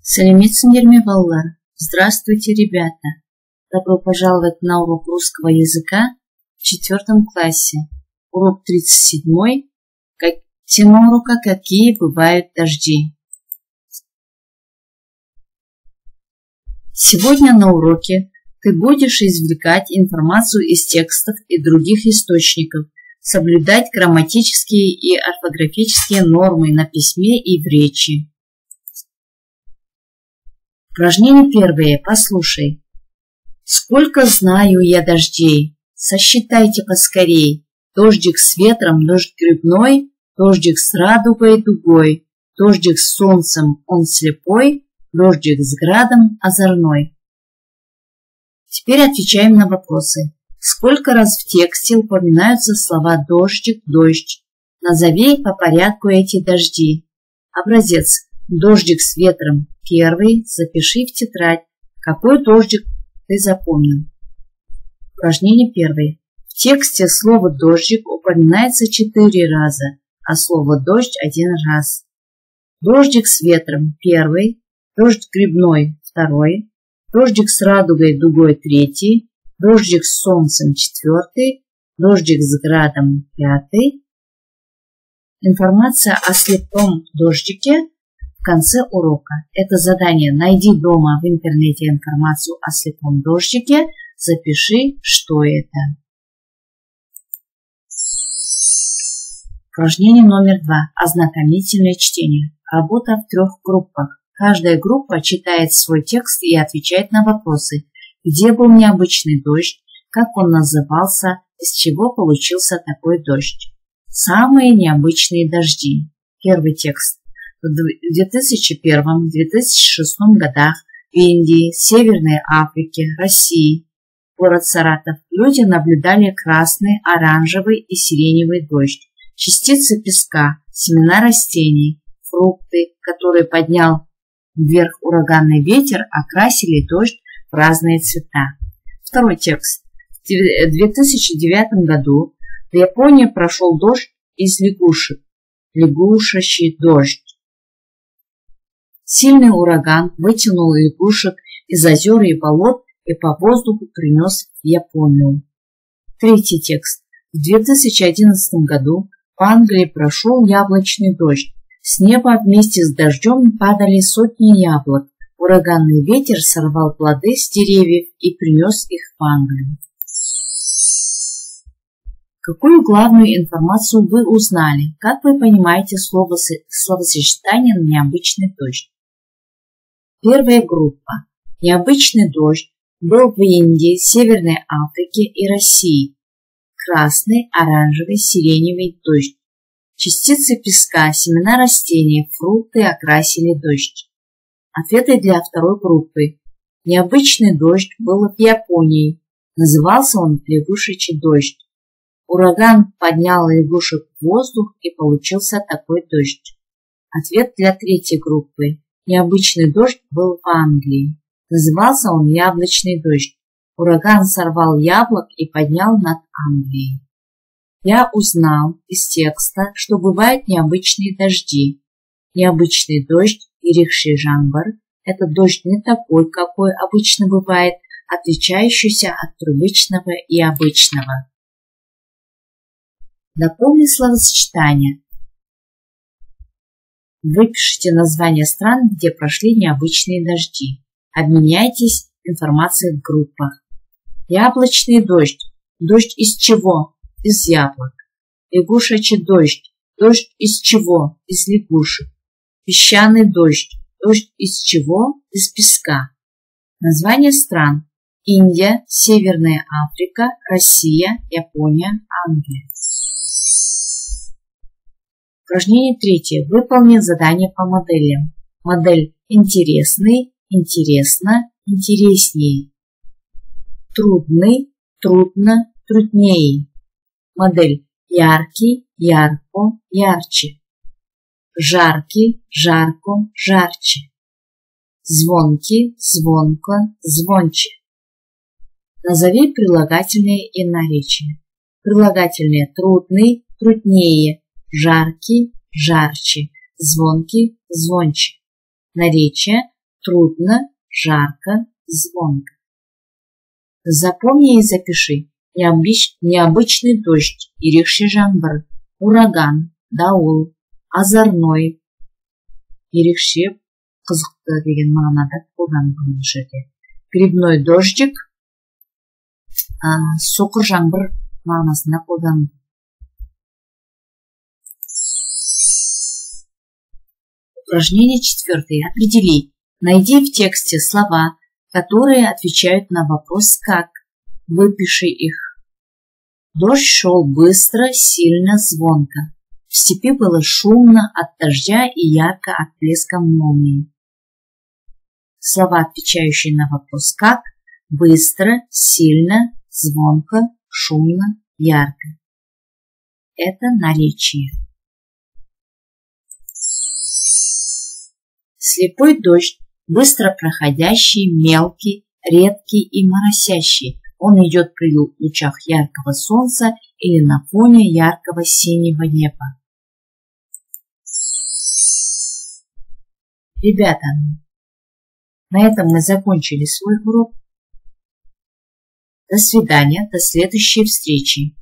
Сәлеметсіңдер ме, балалар? Здравствуйте, ребята! Добро пожаловать на урок русского языка в 4 классе. Урок 37. Тема урока «Какие бывают дожди?». Сегодня на уроке ты будешь извлекать информацию из текстов и других источников, соблюдать грамматические и орфографические нормы на письме и в речи. Упражнение первое. Послушай. Сколько знаю я дождей, сосчитайте поскорей. Дождик с ветром, дождь грибной, дождик с радугой дугой, дождик с солнцем, он слепой, дождик с градом озорной. Теперь отвечаем на вопросы. Сколько раз в тексте упоминаются слова дождик, дождь? Назови по порядку эти дожди. Образец. Дождик с ветром. Первый. Запиши в тетрадь, какой дождик ты запомнил. Упражнение первое. В тексте слово дождик упоминается 4 раза, а слово дождь 1 раз. Дождик с ветром. Первый. Дождь грибной. Второй. Дождик с радугой дугой. Третий. Дождик с солнцем. 4. Дождик с градом. 5. Информация о слепом дождике в конце урока. Это задание. Найди дома в интернете информацию о слепом дождике. Запиши, что это. Упражнение номер 2. Ознакомительное чтение. Работа в 3 группах. Каждая группа читает свой текст и отвечает на вопросы. Где был необычный дождь? Как он назывался? Из чего получился такой дождь? Самые необычные дожди. Первый текст. В 2001-2006 годах в Индии, Северной Африке, России, город Саратов, люди наблюдали красный, оранжевый и сиреневый дождь, частицы песка, семена растений, фрукты, которые поднял вверх ураганный ветер, окрасили дождь в разные цвета. Второй текст. В 2009 году в Японии прошел дождь из лягушек, лягушачий дождь. Сильный ураган вытянул лягушек из озер и болот и по воздуху принес в Японию. Третий текст. В 2011 году в Англии прошел яблочный дождь. С неба вместе с дождем падали сотни яблок. Ураганный ветер сорвал плоды с деревьев и принес их в Англию. Какую главную информацию вы узнали? Как вы понимаете словосочетание «необычный дождь»? Первая группа. Необычный дождь был в Индии, Северной Африке и России. Красный, оранжевый, сиреневый дождь. Частицы песка, семена растений, фрукты окрасили дождь. Ответы для второй группы. Необычный дождь был в Японии. Назывался он лягушачий дождь. Ураган поднял лягушек в воздух и получился такой дождь. Ответ для третьей группы. Необычный дождь был в Англии. Назывался он яблочный дождь. Ураган сорвал яблок и поднял над Англией. Я узнал из текста, что бывают необычные дожди. Необычный дождь, ирихший жамбар, это дождь не такой, какой обычно бывает, отличающийся от привычного и обычного. Напомни словосочетание. Выпишите названия стран, где прошли необычные дожди. Обменяйтесь информацией в группах. Яблочный дождь. Дождь из чего? Из яблок. Лягушачий дождь. Дождь из чего? Из лягушек. Песчаный дождь. Дождь из чего? Из песка. Названия стран. Индия, Северная Африка, Россия, Япония, Англия. Упражнение 3. Выполни задание по моделям. Модель интересный, интересно, интереснее. Трудный, трудно, труднее. Модель яркий, ярко, ярче. Жаркий, жарко, жарче. Звонкий, звонко, звонче. Назови прилагательные и наречия. Прилагательные трудный, труднее. Жаркий, жарче, звонкий, звонче. Наречия трудно, жарко, звонко. Запомни и запиши. Необычный дождь, ерекше жаңбыр, ураган, дауыл, озорной, ерекше қызықты деген мағынада қолданылған бұл жерде. Грибной дождик, соқыр жаңбыр мағынасында қолданылған. Упражнение 4. Определи. Найди в тексте слова, которые отвечают на вопрос «как?». Выпиши их. Дождь шел быстро, сильно, звонко. В степи было шумно от дождя и ярко от блеска молнии. Слова, отвечающие на вопрос «как?» – быстро, сильно, звонко, шумно, ярко. Это наречие. Слепой дождь, быстро проходящий, мелкий, редкий и моросящий. Он идет при лучах яркого солнца или на фоне яркого синего неба. Ребята, на этом мы закончили свой урок. До свидания, до следующей встречи.